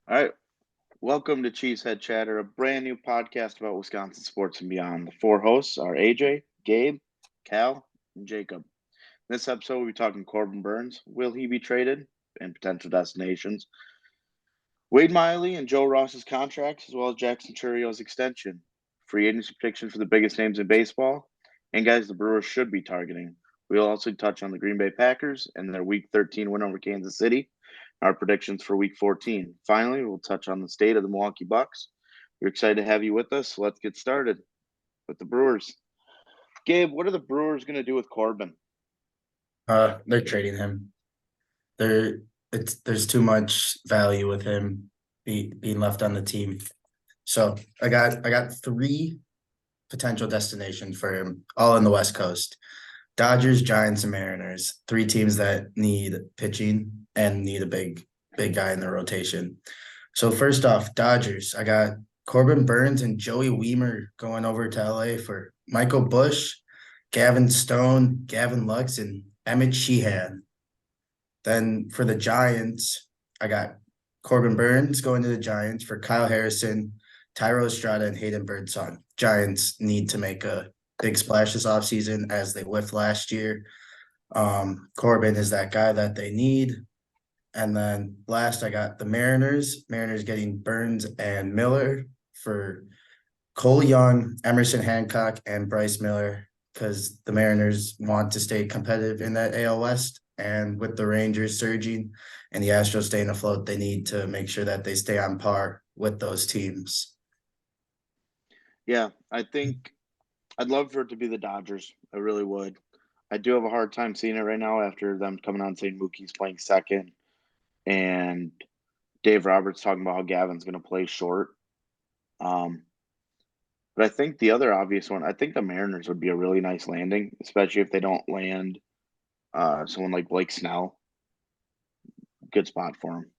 All right. Welcome to Cheesehead Chatter, a brand new podcast about Wisconsin sports and beyond. The four hosts are AJ, Gabe, Cal, and Jacob. In this episode, we'll be talking Corbin Burnes. Will he be traded? And potential destinations. Wade Miley and Joe Ross's contracts, as well as Jackson Churrio's extension. Free agency predictions for the biggest names in baseball. And guys, the Brewers should be targeting. We'll also touch on the Green Bay Packers and their Week 13 win over Kansas City, our predictions for Week 14. Finally, we'll touch on the state of the Milwaukee Bucks. We're excited to have you with us. So let's get started with the Brewers. Gabe, what are the Brewers going to do with Corbin? They're trading him. There's too much value with him being left on the team. So I got three potential destinations for him, all on the West Coast. Dodgers, Giants, and Mariners. Three teams that need pitching and need a big guy in the rotation. So first off, Dodgers. I got Corbin Burnes and Joey Weimer going over to LA for Michael Busch, Gavin Stone, Gavin Lux, and Emmett Sheehan. Then for the Giants, I got Corbin Burnes going to the Giants for Kyle Harrison, Tyro Estrada, and Hayden Birdsong. Giants need to make a big splash this offseason as they whiffed last year. Corbin is that guy that they need. And then last, I got the Mariners. Mariners getting Burnes and Miller for Cole Young, Emerson Hancock, and Bryce Miller because the Mariners want to stay competitive in that AL West. And with the Rangers surging and the Astros staying afloat, they need to make sure that they stay on par with those teams. Yeah, I think I'd love for it to be the Dodgers. I really would. I do have a hard time seeing it right now after them coming on saying Mookie's playing second and Dave Roberts talking about how Gavin's going to play short. Um, but I think the other obvious one, I think the Mariners would be a really nice landing, especially if they don't land someone like Blake Snell. Good spot for him.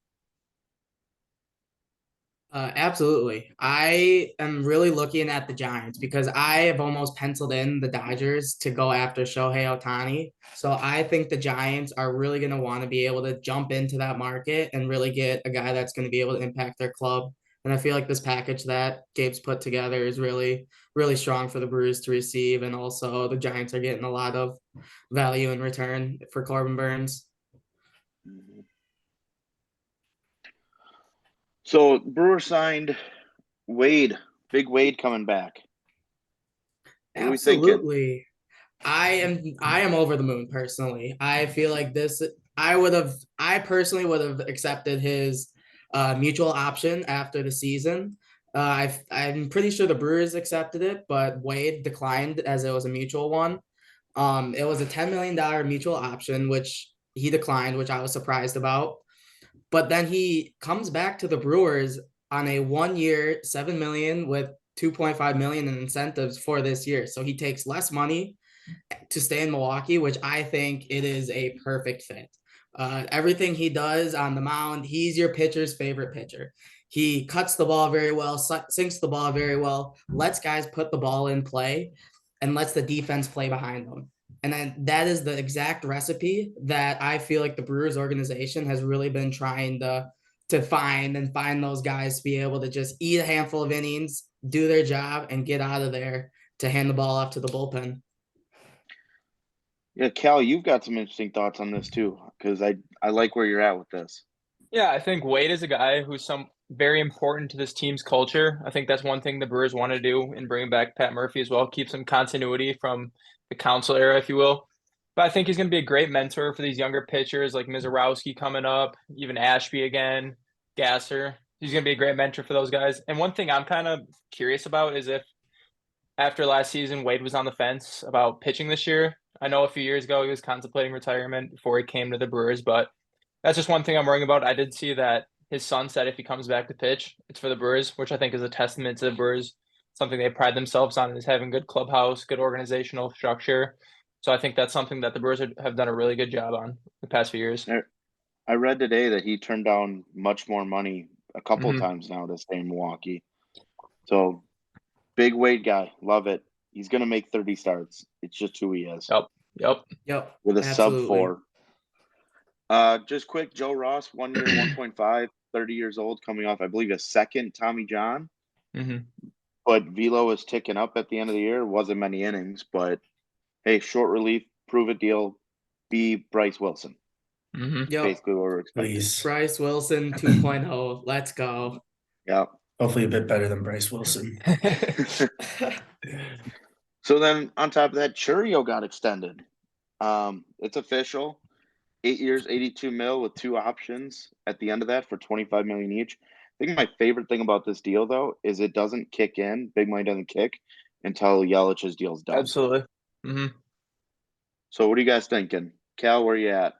Absolutely. I am really looking at the Giants because I have almost penciled in the Dodgers to go after Shohei Ohtani. So I think the Giants are really going to want to be able to jump into that market and really get a guy that's going to be able to impact their club. And I feel like this package that Gabe's put together is really, really strong for the Brewers to receive. And also the Giants are getting a lot of value in return for Corbin Burnes. Mm-hmm. So Brewer signed Wade, big Wade coming back. What are we thinking? Absolutely. I am over the moon personally. I feel like I personally would have accepted his mutual option after the season. I'm pretty sure the Brewers accepted it, but Wade declined as it was a mutual one. It was a $10 million mutual option, which he declined, which I was surprised about. But then he comes back to the Brewers on a 1 year, 7 million with 2.5 million in incentives for this year. So he takes less money to stay in Milwaukee, which I think it is a perfect fit. Everything he does on the mound, he's your pitcher's favorite pitcher. He cuts the ball very well, sinks the ball very well, lets guys put the ball in play, and lets the defense play behind them. And then that is the exact recipe that I feel like the Brewers organization has really been trying to find those guys to be able to just eat a handful of innings, do their job, and get out of there to hand the ball off to the bullpen. Yeah, Cal, you've got some interesting thoughts on this too, because I like where you're at with this. Yeah, I think Wade is a guy who's very important to this team's culture. I think that's one thing the Brewers want to do in bringing back Pat Murphy as well, keep some continuity from the council era, if you will. But I think he's going to be a great mentor for these younger pitchers like Mizorowski coming up, even Ashby again, Gasser. He's going to be a great mentor for those guys. And one thing I'm kind of curious about is if after last season, Wade was on the fence about pitching this year. I know a few years ago he was contemplating retirement before he came to the Brewers, but that's just one thing I'm worrying about. I did see that his son said if he comes back to pitch, it's for the Brewers, which I think is a testament to the Brewers. Something they pride themselves on is having good clubhouse, good organizational structure. So I think that's something that the Brewers have done a really good job on the past few years. I read today that he turned down much more money a couple of times now to stay in Milwaukee. So big Wade guy, love it. He's gonna make 30 starts. It's just who he is. Yep. With a Absolutely. sub 4. Just quick, Joe Ross, 1 year, 1.5. 30 years old, coming off, I believe, a second Tommy John. Hmm. But velo was ticking up at the end of the year. Wasn't many innings, but hey, short relief, prove it deal, be Bryce Wilson. Hmm. Yo, Basically what we're expecting. Please. Bryce Wilson 2.0. Let's go. Yeah. Hopefully a bit better than Bryce Wilson. So then on top of that, Churio got extended. It's official. 8 years, 82 mil with 2 options at the end of that for 25 million each. I think my favorite thing about this deal though is it doesn't kick in, big money doesn't kick until Yelich's deal's done. Absolutely. Hmm. So what are you guys thinking? Cal, where you at?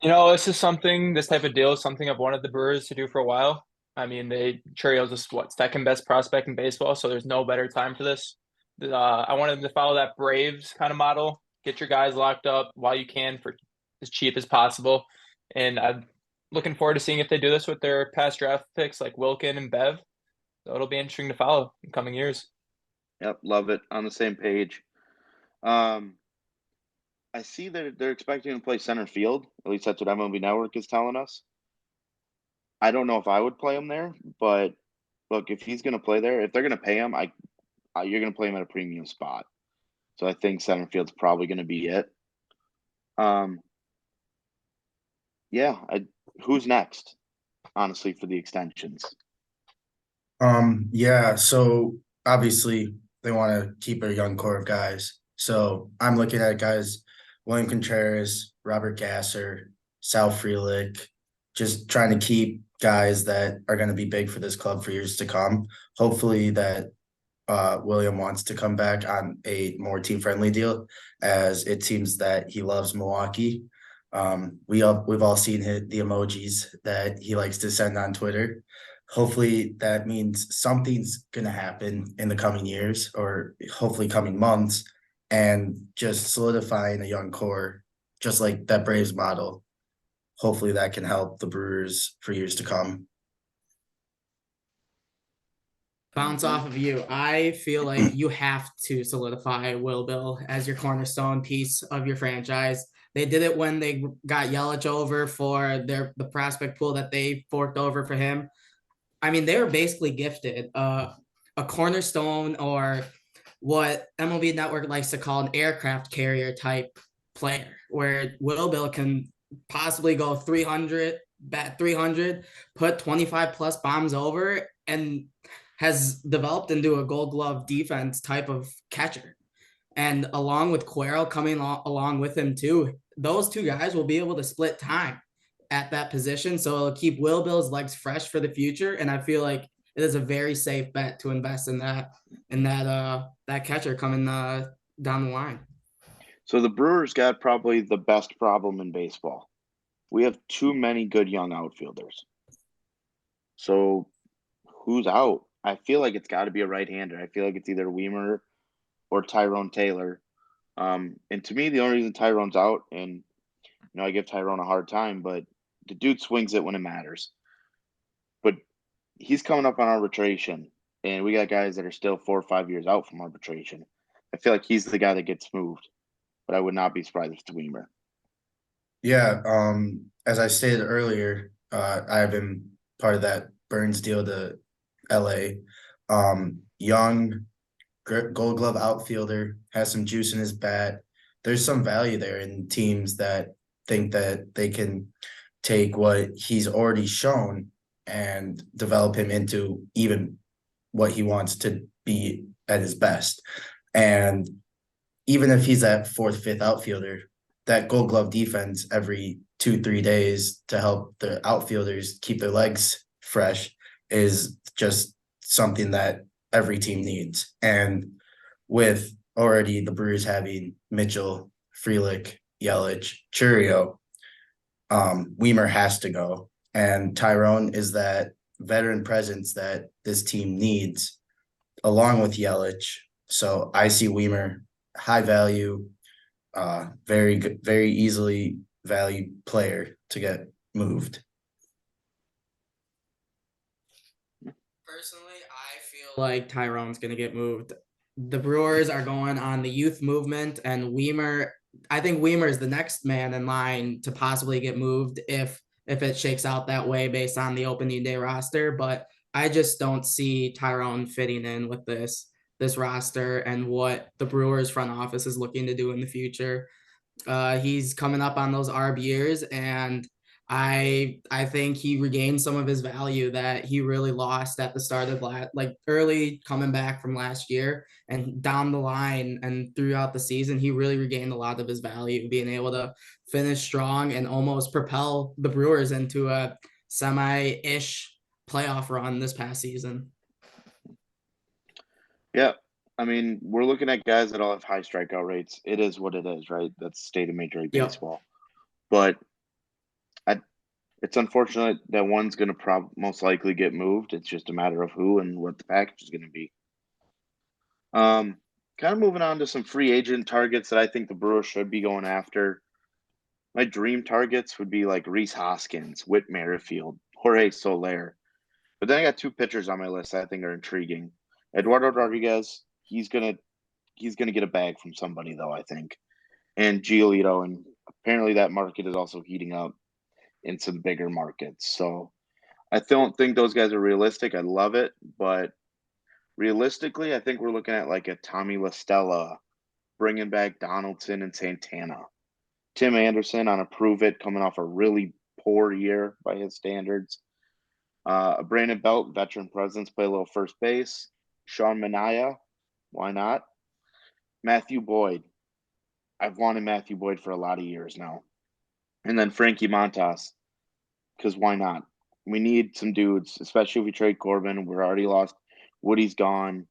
This type of deal is something I've wanted the Brewers to do for a while. I mean, Churrio's is second best prospect in baseball, so there's no better time for this. I wanted them to follow that Braves kind of model. Get your guys locked up while you can for as cheap as possible. And I'm looking forward to seeing if they do this with their past draft picks like Wilkin and Bev. So it'll be interesting to follow in coming years. Yep, love it. On the same page. I see that they're expecting to play center field. At least that's what MLB Network is telling us. I don't know if I would play him there, but look, if he's going to play there, if they're going to pay him, you're going to play him at a premium spot. So I think center field's probably going to be it. Yeah, who's next? Honestly, for the extensions. Yeah, so obviously they want to keep a young core of guys. So I'm looking at guys William Contreras, Robert Gasser, Sal Frelick, just trying to keep guys that are going to be big for this club for years to come. Hopefully that William wants to come back on a more team-friendly deal, as it seems that he loves Milwaukee. We've all seen the emojis that he likes to send on Twitter. Hopefully that means something's going to happen in the coming years, or hopefully coming months, and just solidifying a young core, just like that Braves model. Hopefully that can help the Brewers for years to come. Bounce off of you. I feel like you have to solidify Will Bill as your cornerstone piece of your franchise. They did it when they got Yelich over for the prospect pool that they forked over for him. I mean, they were basically gifted a cornerstone, or what MLB Network likes to call an aircraft carrier type player, where Will Bill can possibly go 300, bat 300, put 25 plus bombs over, and has developed into a Gold Glove defense type of catcher. And along with Quero coming along with him too, those two guys will be able to split time at that position. So it'll keep Will Bill's legs fresh for the future. And I feel like it is a very safe bet to invest in that catcher coming down the line. So the Brewers got probably the best problem in baseball. We have too many good young outfielders. So who's out? I feel like it's got to be a right-hander. I feel like it's either Weimer or Tyrone Taylor. And to me, the only reason Tyrone's out, and I give Tyrone a hard time, but the dude swings it when it matters. But he's coming up on arbitration, and we got guys that are still 4 or 5 years out from arbitration. I feel like he's the guy that gets moved, but I would not be surprised if it's Weimer. Yeah, as I stated earlier, I have been part of that Burnes deal to LA. Young Gold Glove outfielder, has some juice in his bat. There's some value there in teams that think that they can take what he's already shown and develop him into even what he wants to be at his best. And even if he's that 4th, 5th outfielder, that Gold Glove defense every 2-3 days to help the outfielders keep their legs fresh is just something that every team needs. And with already the Brewers having Mitchell, Frelick, Yelich, Churio, Weimer has to go. And Tyrone is that veteran presence that this team needs, along with Yelich. So I see Weimer, high value, very good, very easily valued player to get moved. Personally, I feel like Tyrone's going to get moved. The Brewers are going on the youth movement, and I think Weimer is the next man in line to possibly get moved if if it shakes out that way based on the opening day roster. But I just don't see Tyrone fitting in with this roster and what the Brewers front office is looking to do in the future. He's coming up on those ARB years, and I think he regained some of his value that he really lost at the start of early coming back from last year, and down the line and throughout the season, he really regained a lot of his value, being able to finish strong and almost propel the Brewers into a semi-ish playoff run this past season. Yeah. I mean, we're looking at guys that all have high strikeout rates. It is what it is, right? That's the state of Major League Yep. Baseball. But it's unfortunate that one's going to most likely get moved. It's just a matter of who and what the package is going to be. Kind of moving on to some free agent targets that I think the Brewers should be going after. My dream targets would be like Rhys Hoskins, Whit Merrifield, Jorge Soler. But then I got 2 pitchers on my list that I think are intriguing. Eduardo Rodriguez, he's gonna get a bag from somebody though, I think. And Giolito, and apparently that market is also heating up in some bigger markets. So I don't think those guys are realistic. I love it, but realistically, I think we're looking at like a Tommy La Stella, bringing back Donaldson and Santana. Tim Anderson on a prove it, coming off a really poor year by his standards. Brandon Belt, veteran presence, play a little first base. Sean Manaea, why not? Matthew Boyd. I've wanted Matthew Boyd for a lot of years now. And then Frankie Montas, because why not? We need some dudes, especially if we trade Corbin. We're already lost. Woody's gone.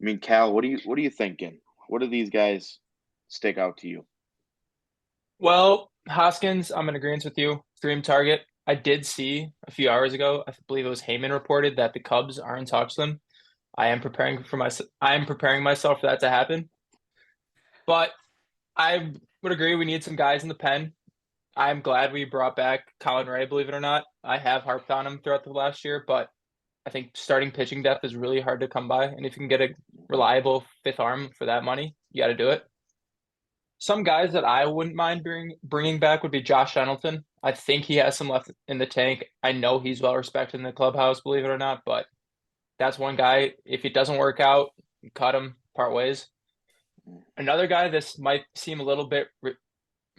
I mean, Cal, what are you thinking? What do these guys stick out to you? Well, Hoskins, I'm in agreement with you. Dream target. I did see a few hours ago, I believe it was Heyman reported that the Cubs are in talks with them. I am preparing myself for that to happen. But I would agree we need some guys in the pen. I'm glad we brought back Colin Ray, believe it or not. I have harped on him throughout the last year, but I think starting pitching depth is really hard to come by. And if you can get a reliable 5th arm for that money, you got to do it. Some guys that I wouldn't mind bringing back would be Josh Shenelton. I think he has some left in the tank. I know he's well respected in the clubhouse, believe it or not, but that's one guy. If it doesn't work out, you cut him, part ways. Another guy, this might seem a little bit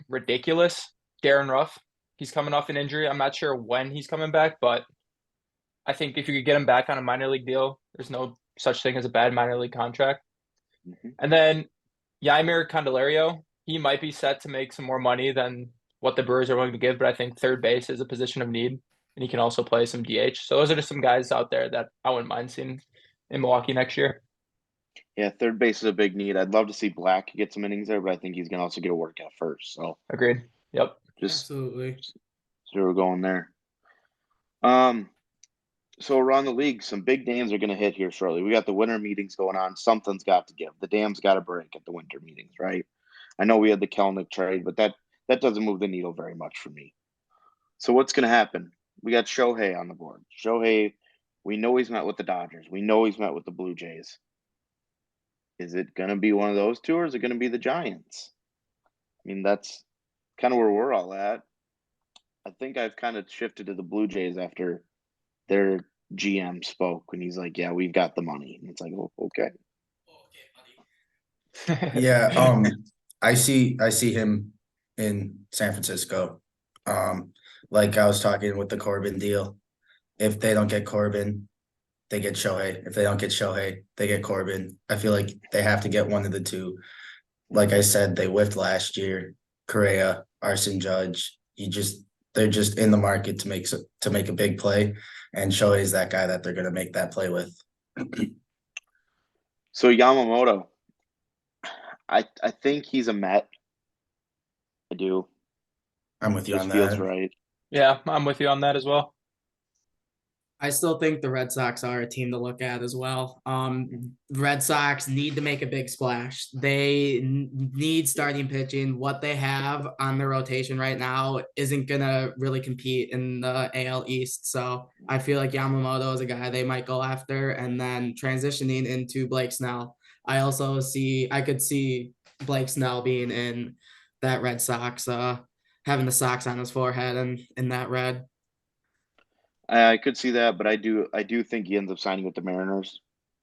ridiculous, Darren Ruff. He's coming off an injury. I'm not sure when he's coming back, but I think if you could get him back on a minor league deal, there's no such thing as a bad minor league contract. Mm-hmm. And then Yamir Candelario, he might be set to make some more money than what the Brewers are willing to give, but I think third base is a position of need, and he can also play some DH. So those are just some guys out there that I wouldn't mind seeing in Milwaukee next year. Yeah, third base is a big need. I'd love to see Black get some innings there, but I think he's going to also get a workout first. So Agreed. Yep. Absolutely. So we're going there. So around the league, some big names are going to hit here shortly. We got the winter meetings going on. Something's got to give. The dam's got to break at the winter meetings, right? I know we had the Kelnick trade, but that doesn't move the needle very much for me. So what's going to happen? We got Shohei on the board. Shohei, we know he's met with the Dodgers. We know he's met with the Blue Jays. Is it going to be one of those two, or is it going to be the Giants? I mean, that's kind of where we're all at. I think I've kind of shifted to the Blue Jays after their GM spoke when he's like, yeah, we've got the money. And it's like, oh, okay. Yeah, I see him in San Francisco. Like I was talking with the Corbin deal. If they don't get Corbin, they get Shohei. If they don't get Shohei, they get Corbin. I feel like they have to get one of the two. Like I said, they whiffed last year. Correa, Arson Judge. They're just in the market to make a big play, and Shohei is that guy that they're going to make that play with. So Yamamoto, I think he's a Met. I do. I'm with you This on feels that. right. Yeah, I'm with you on that as well. I still think the Red Sox are a team to look at as well. Red Sox need to make a big splash. They need starting pitching. What they have on their rotation right now isn't going to really compete in the AL East. So I feel like Yamamoto is a guy they might go after. And then transitioning into Blake Snell, I could see Blake Snell being in that Red Sox, having the socks on his forehead and in that red. I could see that, but I do think he ends up signing with the Mariners.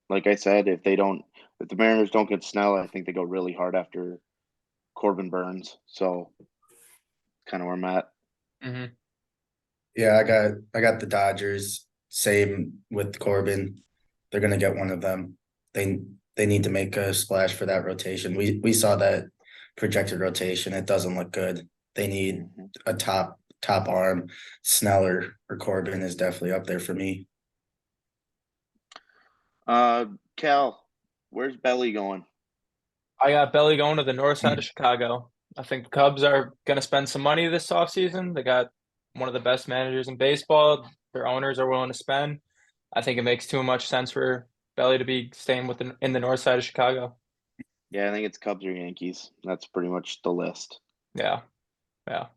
Like I said, if the Mariners don't get Snell, I think they go really hard after Corbin Burnes. So kind of where I'm at. Hmm. Yeah, I got the Dodgers. Same with Corbin. They're gonna get one of them. They need to make a splash for that rotation. We saw that projected rotation. It doesn't look good. They need a top arm. Sneller or Corbin is definitely up there for me. Cal, where's Belly going? I got Belly going to the north side of Chicago. I think the Cubs are going to spend some money this offseason. They got one of the best managers in baseball. Their owners are willing to spend. I think it makes too much sense for Belly to be staying in the north side of Chicago. Yeah, I think it's Cubs or Yankees. That's pretty much the list. Yeah. Yeah.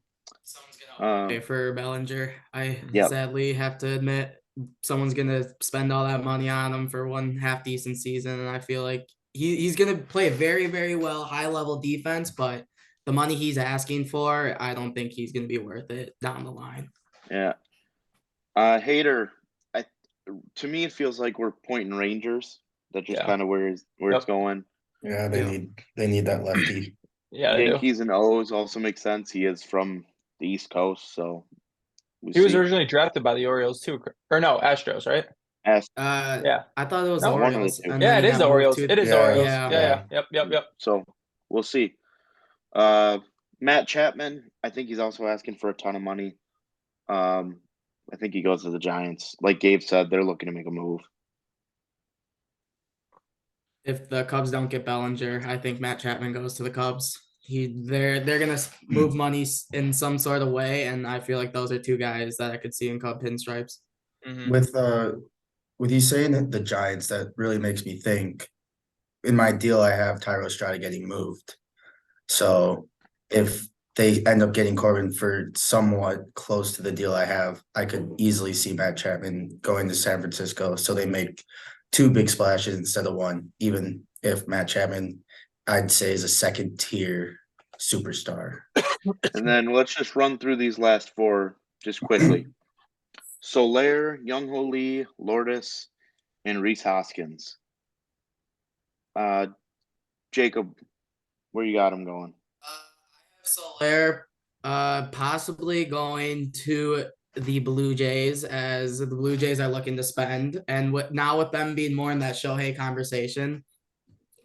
Someone's gonna pay Um, for Bellinger. I Yep. sadly have to admit someone's gonna spend all that money on him for one half decent season, and I feel like he's gonna play very, very well, high level defense, but the money he's asking for, I don't think he's gonna be worth it down the line. yeah. Hater, to me it feels like we're pointing Rangers. That's just Yeah. kind of where it's Yep. going. Yeah, Yeah. they need that lefty. Yeah, they do. Yankees and O's also make sense. He is from the East Coast, so we He was see. originally drafted by the Orioles too, or no, Astros, right? Yeah. I thought it was No, the one of the Orioles, two. and Yeah, then it he is got the moved Orioles. to It is the Yeah, Orioles. yeah. Yeah. Yep. So we'll see. Matt Chapman, I think he's also asking for a ton of money. I think he goes to the Giants. Like Gabe said, they're looking to make a move. If the Cubs don't get Bellinger, I think Matt Chapman goes to the Cubs. They're gonna move money in some sort of way, and I feel like those are two guys that I could see in Cub pinstripes. Mhm. With you saying that the Giants, that really makes me think. In my deal, I have Tyro Strada getting moved. So if they end up getting Corbin for somewhat close to the deal I have, I could easily see Matt Chapman going to San Francisco. So they make two big splashes instead of one, even if Matt Chapman, I'd say, is a second tier superstar. And then let's just run through these last four just quickly. Soler, Young-Ho Lee, Lourdes, and Reese Hoskins. Jacob, where you got him going? Soler, possibly going to the Blue Jays, as the Blue Jays are looking to spend, and now with them being more in that Shohei conversation,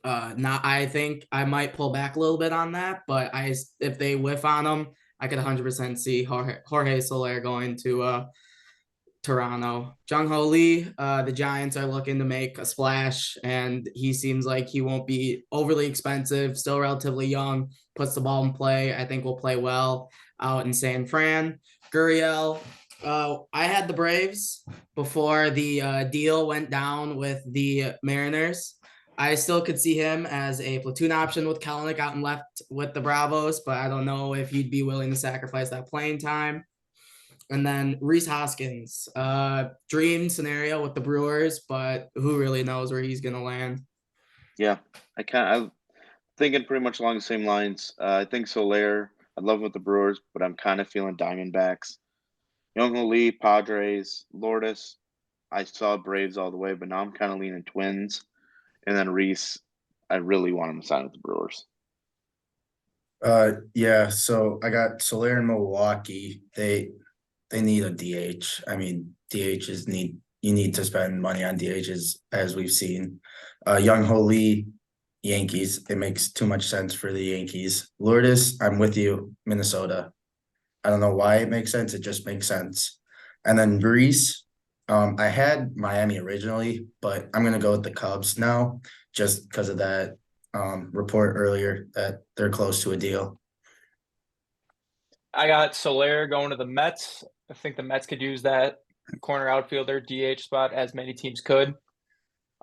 now I think I might pull back a little bit on that. But if they whiff on them, I could 100% see Jorge Soler going to Toronto. Jung-Ho Lee, the Giants are looking to make a splash, and he seems like he won't be overly expensive, still relatively young, puts the ball in play. I think will play well out in San Fran. Gurriel, I had the Braves before the deal went down with the Mariners. I still could see him as a platoon option with Kelenic out and left with the Bravos, but I don't know if he'd be willing to sacrifice that playing time. And then Reese Hoskins, dream scenario with the Brewers, but who really knows where he's gonna land? Yeah, I'm thinking pretty much along the same lines. I think Soler, I love him with the Brewers, but I'm kind of feeling Diamondbacks. Young-Ho Lee, Padres, Lourdes. I saw Braves all the way, but now I'm kind of leaning Twins. And then Reese, I really want him to sign with the Brewers. Yeah, so I got Soler in Milwaukee. They need a DH. I mean, DHs you need to spend money on DHs, as we've seen. Young-Ho Lee, Yankees. It makes too much sense for the Yankees. Lourdes, I'm with you, Minnesota. I don't know why it makes sense. It just makes sense. And then Reese, I had Miami originally, but I'm gonna go with the Cubs now, just because of that report earlier that they're close to a deal. I got Soler going to the Mets. I think the Mets could use that corner outfielder DH spot, as many teams could.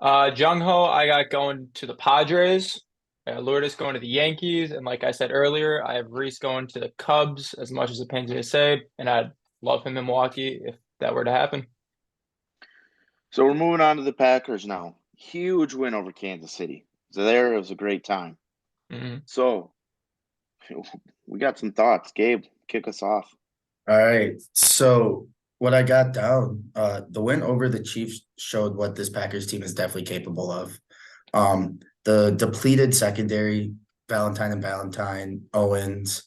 Jung-Ho, I got going to the Padres. Lourdes going to the Yankees. And like I said earlier, I have Reese going to the Cubs, as much as it pains me to say. And I'd love him in Milwaukee if that were to happen. So we're moving on to the Packers now. Huge win over Kansas City. So it was a great time. Mm-hmm. So we got some thoughts. Gabe, kick us off. All right. So what I got down, the win over the Chiefs showed what this Packers team is definitely capable of. The depleted secondary, Valentine, Owens,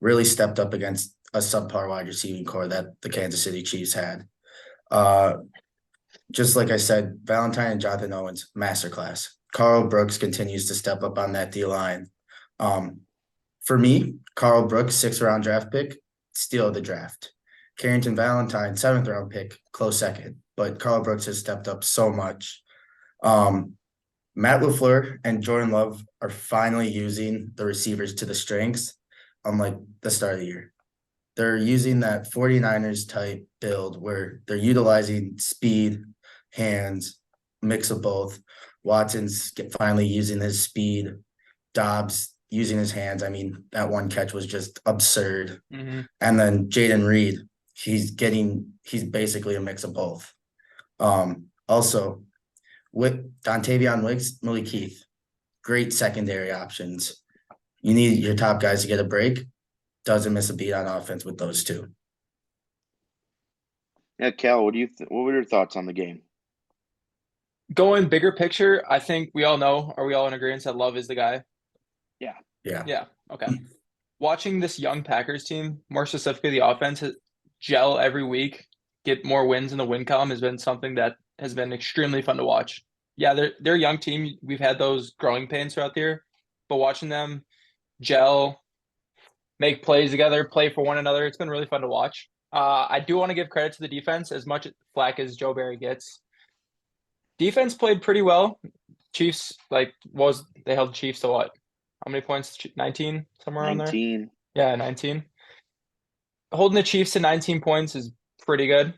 really stepped up against a subpar wide receiving core that the Kansas City Chiefs had. Just like I said, Valentine and Jonathan Owens, masterclass. Carl Brooks continues to step up on that D-line. For me, Carl Brooks, 6th-round draft pick, steal of the draft. Carrington Valentine, 7th-round pick, close second. But Carl Brooks has stepped up so much. Matt LaFleur and Jordan Love are finally using the receivers to the strengths, unlike the start of the year. They're using that 49ers type build where they're utilizing speed, hands, mix of both. Watson's finally using his speed. Dobbs using his hands. I mean, that one catch was just absurd. Mm-hmm. And then Jaden Reed, he's basically a mix of both. Also, with Dontavion Wicks, Millie Keith, great secondary options. You need your top guys to get a break. Doesn't miss a beat on offense with those two. Yeah, Cal, what were your thoughts on the game? Going bigger picture, I think we all know, are we all in agreement that Love is the guy? Yeah. Okay. Watching this young Packers team, more specifically the offense, gel every week, get more wins in the win column has been something that has been extremely fun to watch. Yeah, they're a young team. We've had those growing pains throughout the year, but watching them gel, make plays together, play for one another, it's been really fun to watch. I do want to give credit to the defense as much flack as Joe Barry gets. Defense played pretty well. Chiefs, they held the Chiefs to what? How many points? 19? Somewhere around there? 19. Yeah, 19. Holding the Chiefs to 19 points is pretty good.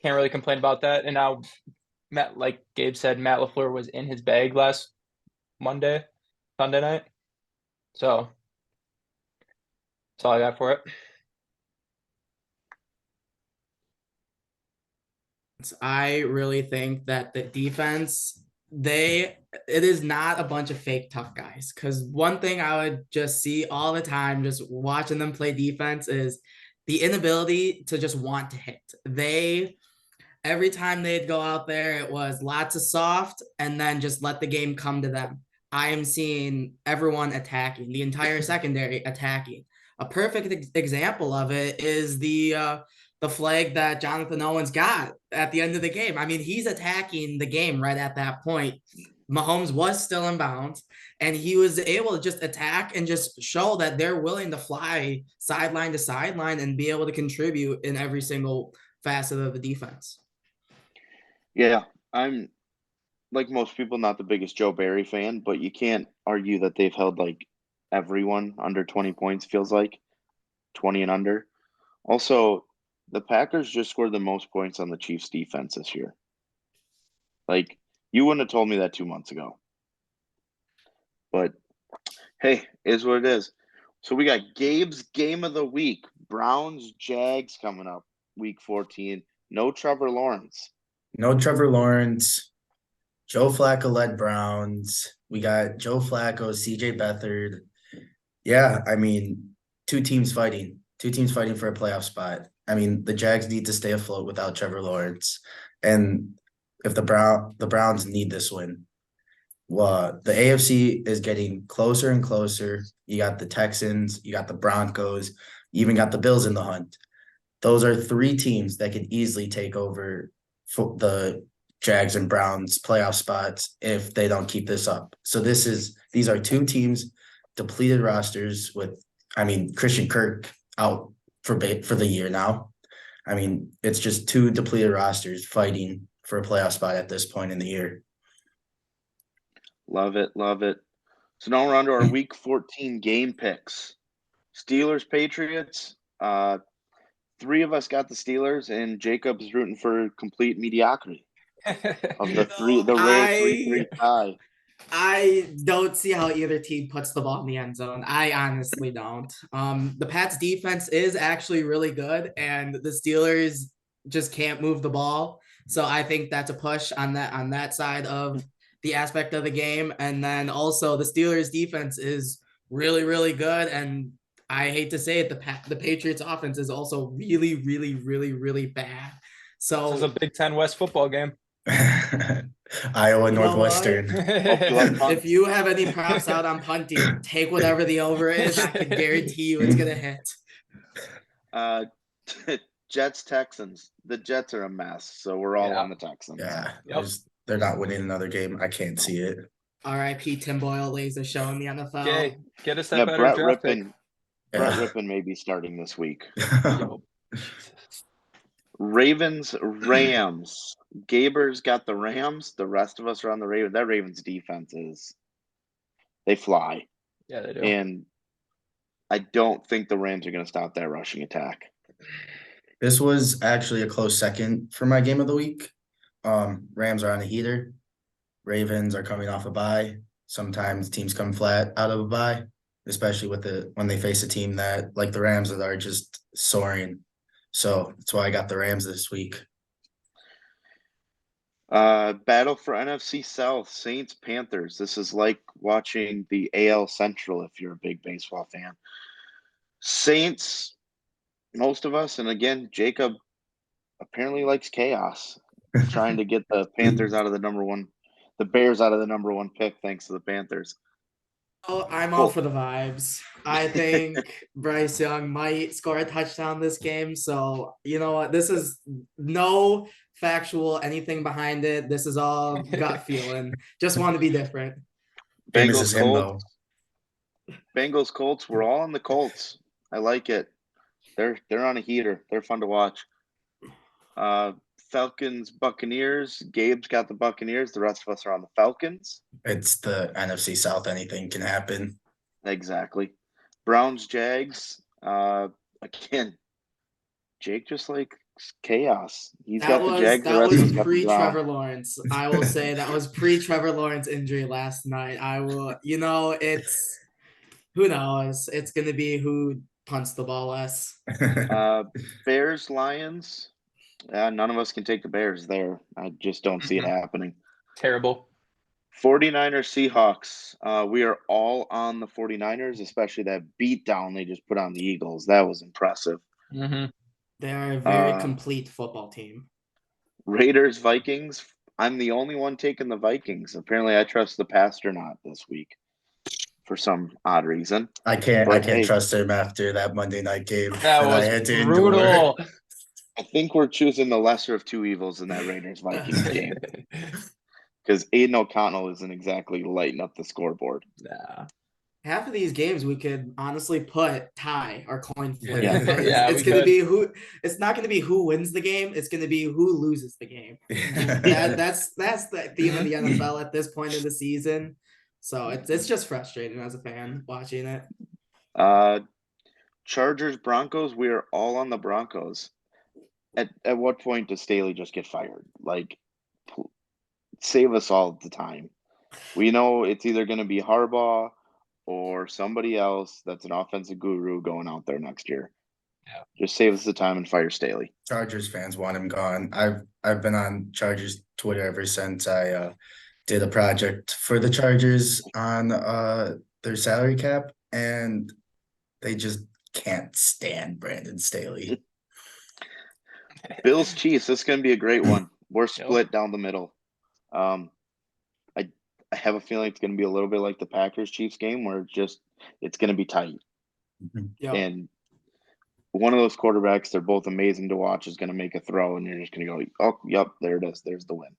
Can't really complain about that. And now, like Gabe said, Matt LaFleur was in his bag last Sunday night. So, that's all I got for it. I really think that the defense, it is not a bunch of fake tough guys. Because one thing I would just see all the time, just watching them play defense, is the inability to just want to hit. Every time they'd go out there, it was lots of soft and then just let the game come to them. I am seeing everyone attacking, the entire secondary attacking. A perfect example of it is the flag that Jonathan Owens got at the end of the game. I mean, he's attacking the game right at that point. Mahomes was still in bounds, and he was able to just attack and just show that they're willing to fly sideline to sideline and be able to contribute in every single facet of the defense. Yeah, I'm, like most people, not the biggest Joe Barry fan, but you can't argue that they've held everyone under 20 points, feels like 20 and under. Also, the Packers just scored the most points on the Chiefs defense this year. You wouldn't have told me that 2 months ago. But hey, is what it is. So we got Gabe's game of the week, Browns Jags coming up week 14. No Trevor Lawrence. No Trevor Lawrence. Joe Flacco led Browns. We got Joe Flacco, CJ Beathard. Yeah, I mean, two teams fighting for a playoff spot. I mean, the Jags need to stay afloat without Trevor Lawrence. And if the Browns need this win. Well, the AFC is getting closer and closer. You got the Texans, you got the Broncos, you even got the Bills in the hunt. Those are three teams that could easily take over the Jags and Browns playoff spots if they don't keep this up. So these are two teams, depleted rosters with, Christian Kirk out for the year now. It's just two depleted rosters fighting for a playoff spot at this point in the year. Love it. So now we're on to our week 14 game picks. Steelers, Patriots. Three of us got the Steelers, and Jacob's rooting for complete mediocrity of the rare 3-3 tie. I don't see how either team puts the ball in the end zone. I honestly don't. The Pats defense is actually really good, and the Steelers just can't move the ball. So I think that's a push on that side of the aspect of the game. And then also the Steelers defense is really, really good. And I hate to say it, the Patriots offense is also really, really, really, really bad. This is a So Big Ten West football game. Iowa you know what? Northwestern. Hope you like If you have any props out on punting, take whatever the over is. I can guarantee you it's gonna hit. Jets Texans. The Jets are a mess, so we're all Yeah. on the Texans. Yeah, Yep. they're not winning another game. I can't see it. R.I.P. Tim Boyle lays a show in the NFL. Okay, get us that Yeah, better Brett draft pick. Rippon. Brett Yeah. Rippon may be starting this week. Yo. Ravens, Rams. Gaber's got the Rams. The rest of us are on the Ravens. That Ravens defense they fly. Yeah, they do. And I don't think the Rams are going to stop that rushing attack. This was actually a close second for my game of the week. Rams are on a heater. Ravens are coming off a bye. Sometimes teams come flat out of a bye, especially when they face a team that, like the Rams, that are just soaring. So that's why I got the Rams this week. Battle for NFC South, Saints, Panthers. This is like watching the AL Central if you're a big baseball fan. Saints, most of us, and again, Jacob apparently likes chaos. Trying to get the Panthers out of the Bears out of the number one pick thanks to the Panthers. Oh, I'm all for the vibes. I think Bryce Young might score a touchdown this game. So, you know what? This is no factual anything behind it. This is all gut feeling. Just want to be different. Famous as Bengals, him, Colts. Bengals, Colts. We're all on the Colts. I like it. They're on a heater. They're fun to watch. Falcons, Buccaneers. Gabe's got the Buccaneers. The rest of us are on the Falcons. It's the NFC South. Anything can happen. Exactly. Browns, Jags. Again, Jake just like chaos. He's got the Jags. The That rest of us was got the pre Browns. Trevor Lawrence. I will say that was pre Trevor Lawrence injury last night. It's who knows? It's gonna be who punts the ball less. Bears, Lions. None of us can take the Bears there. I just don't see it happening. Terrible. 49ers, Seahawks. We are all on the 49ers, especially that beatdown they just put on the Eagles. That was impressive. Mm-hmm. They are a very complete football team. Raiders, Vikings. I'm the only one taking the Vikings. Apparently, I trust the pastor not this week for some odd reason. I can't trust him after that Monday night game That I was had to brutal. endure. I think we're choosing the lesser of two evils in that Raiders Vikings game because Aiden O'Connell isn't exactly lighting up the scoreboard. Nah. Half of these games we could honestly put tie or coin flip. Yeah. Yeah, it's gonna be who. It's not gonna be who wins the game. It's gonna be who loses the game. That's the theme of the NFL at this point in the season. So it's just frustrating as a fan watching it. Chargers, Broncos. We are all on the Broncos. At what point does Staley just get fired? Like, save us all the time. We know it's either going to be Harbaugh or somebody else that's an offensive guru going out there next year. Yeah. Just save us the time and fire Staley. Chargers fans want him gone. I've been on Chargers Twitter ever since I did a project for the Chargers on their salary cap, and they just can't stand Brandon Staley. Bills, Chiefs. This is going to be a great one. We're split down the middle. I have a feeling it's going to be a little bit like the Packers Chiefs game where it's going to be tight. Yep. And one of those quarterbacks, they're both amazing to watch, is going to make a throw, and you're just going to go, oh, yep, there it is. There's the win.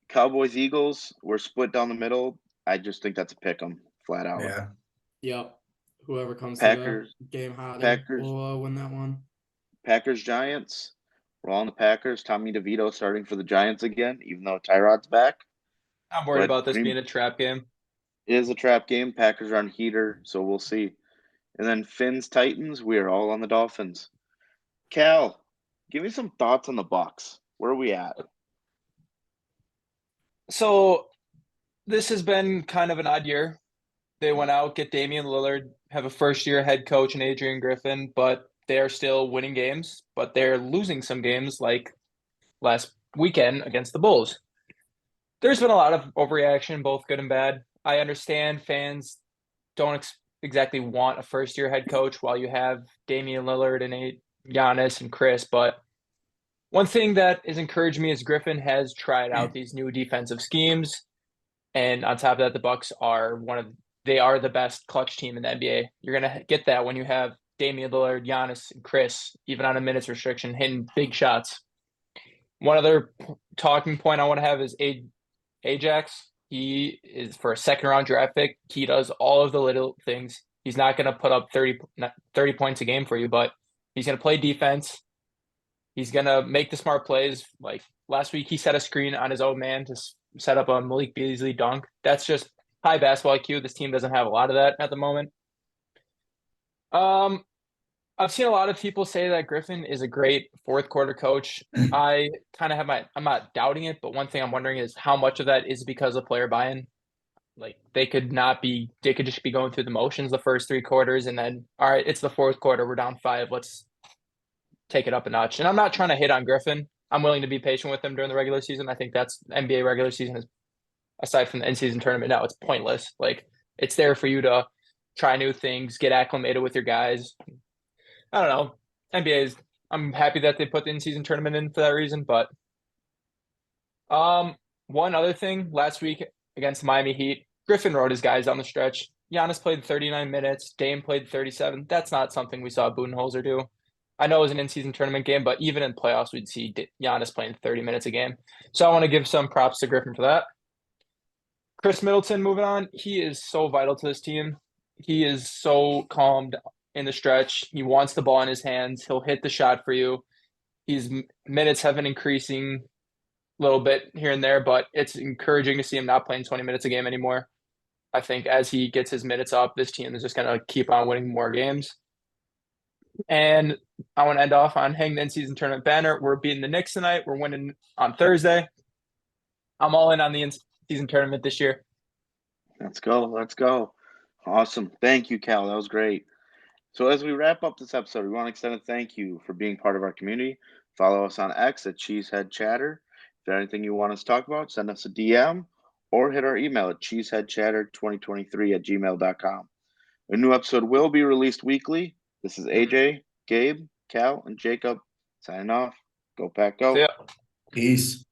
Cowboys, Eagles, we're split down the middle. I just think that's a pick 'em flat out. Yeah. Yep. Whoever comes Packers, to the game hotter Packers. will win that one. Packers, Giants. We're all on the Packers. Tommy DeVito starting for the Giants again, even though Tyrod's back. I'm worried But about this being a trap game. It is a trap game. Packers are on heater, so we'll see. And then Finns, Titans. We are all on the Dolphins. Cal, give me some thoughts on the Bucks. Where are we at? So this has been kind of an odd year. They went out, get Damian Lillard, have a first-year head coach in Adrian Griffin, but they are still winning games, but they're losing some games like last weekend against the Bulls. There's been a lot of overreaction, both good and bad. I understand fans don't exactly want a first-year head coach while you have Damian Lillard and Giannis and Chris. But one thing that has encouraged me is Griffin has tried out these new defensive schemes. And on top of that, the Bucks are they are the best clutch team in the NBA. You're going to get that when you have Damian Lillard, Giannis, and Chris, even on a minutes restriction, hitting big shots. One other talking point I want to have is Ajax. He is for a second-round draft pick. He does all of the little things. He's not going to put up 30 points a game for you, but he's going to play defense. He's going to make the smart plays. Like last week, he set a screen on his own man to set up a Malik Beasley dunk. That's just high basketball IQ. This team doesn't have a lot of that at the moment. I've seen a lot of people say that Griffin is a great fourth quarter coach. I kind of I'm not doubting it, but one thing I'm wondering is how much of that is because of player buy-in. Like they could just be going through the motions the first 3 quarters and then, all right, it's the fourth quarter. We're down 5. Let's take it up a notch. And I'm not trying to hit on Griffin. I'm willing to be patient with him during the regular season. I think that's NBA regular season is, aside from the in-season tournament now, it's pointless. Like it's there for you to try new things, get acclimated with your guys. I don't know. I'm happy that they put the in-season tournament in for that reason. But one other thing, last week against Miami Heat, Griffin rode his guys down the stretch. Giannis played 39 minutes. Dame played 37. That's not something we saw Budenholzer do. I know it was an in-season tournament game, but even in playoffs, we'd see Giannis playing 30 minutes a game. So I want to give some props to Griffin for that. Chris Middleton, moving on, he is so vital to this team. He is so calmed in the stretch. He wants the ball in his hands. He'll hit the shot for you. His minutes have been increasing a little bit here and there, but it's encouraging to see him not playing 20 minutes a game anymore. I think as he gets his minutes up, this team is just going to keep on winning more games. And I want to end off on hang the in-season tournament banner. We're beating the Knicks tonight. We're winning on Thursday. I'm all in on the in-season tournament this year. Let's go. Let's go. Awesome. Thank you, Cal. That was great. So as we wrap up this episode, we want to extend a thank you for being part of our community. Follow us on X at Cheesehead Chatter. If there's anything you want us to talk about, send us a DM or hit our email at cheeseheadchatter2023@gmail.com. A new episode will be released weekly. This is AJ, Gabe, Cal, and Jacob signing off. Go Pack, go. See ya. Peace.